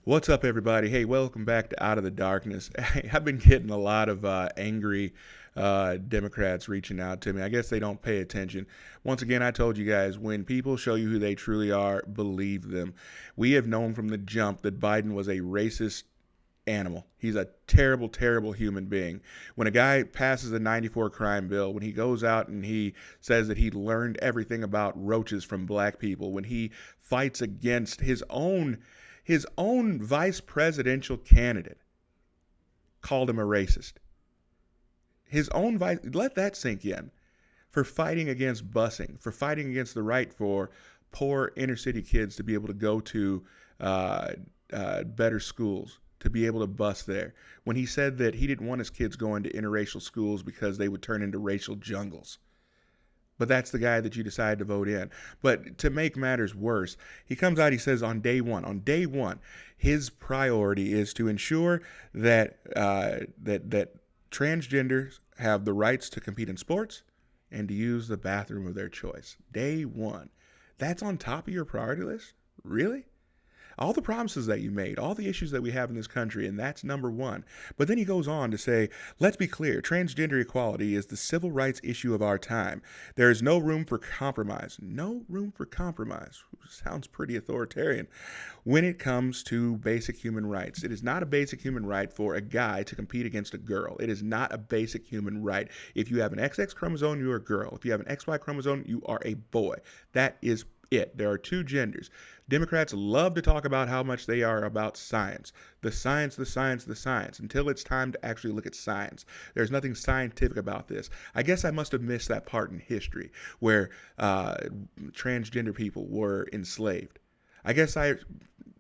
What's up, everybody? Hey, welcome back to Out of the Darkness. I've been getting a lot of angry Democrats reaching out to me. I guess they don't pay attention. Once again, I told you guys, when people show you who they truly are, believe them. We have known from the jump that Biden was a racist animal. He's a terrible, terrible human being. When a guy passes a 94 crime bill, when he goes out and he says that he learned everything about roaches from black people, when he fights against his own vice presidential candidate called him a racist. His own vice, let that sink in. For fighting against busing, for fighting against the right for poor inner city kids to be able to go to better schools, to be able to bus there. When he said that he didn't want his kids going to interracial schools because they would turn into racial jungles. But that's the guy that you decide to vote in. But to make matters worse, he comes out, he says on day one, his priority is to ensure that that transgenders have the rights to compete in sports and to use the bathroom of their choice. Day one. That's on top of your priority list? Really? All the promises that you made, all the issues that we have in this country, and that's number one. But then he goes on to say, let's be clear, transgender equality is the civil rights issue of our time. There is no room for compromise. No room for compromise. Sounds pretty authoritarian. When it comes to basic human rights, it is not a basic human right for a guy to compete against a girl. It is not a basic human right. If you have an XX chromosome, you're a girl. If you have an XY chromosome, you are a boy. That is it. There are two genders. Democrats love to talk about how much they are about science. The science, the science, the science, until it's time to actually look at science. There's nothing scientific about this. I guess I must have missed that part in history where transgender people were enslaved. I guess I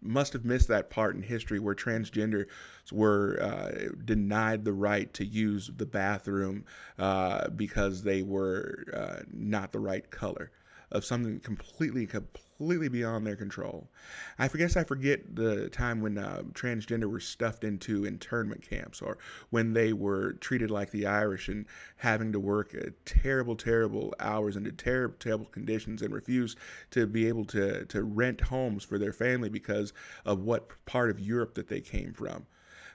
must have missed that part in history where transgenders were denied the right to use the bathroom because they were not the right color, of something completely beyond their control. I forget the time when transgender were stuffed into internment camps, or when they were treated like the Irish and having to work terrible, terrible hours under terrible, terrible conditions and refused to be able to rent homes for their family because of what part of Europe that they came from.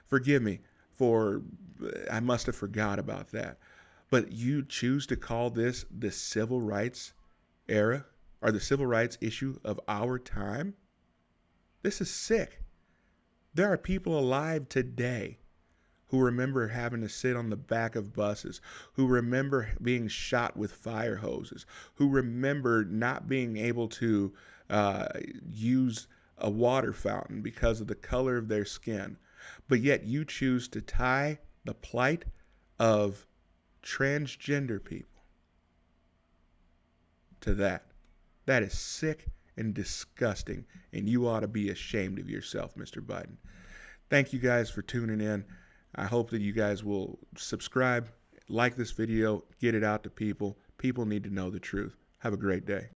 Forgive me for, I must have forgot about that. But you choose to call this the civil rights era, or the civil rights issue of our time? This is sick. There are people alive today who remember having to sit on the back of buses, who remember being shot with fire hoses, who remember not being able to use a water fountain because of the color of their skin. But yet you choose to tie the plight of transgender people to that. That is sick and disgusting, and you ought to be ashamed of yourself, Mr. Biden. Thank you guys for tuning in. I hope that you guys will subscribe, like this video, get it out to people. People need to know the truth. Have a great day.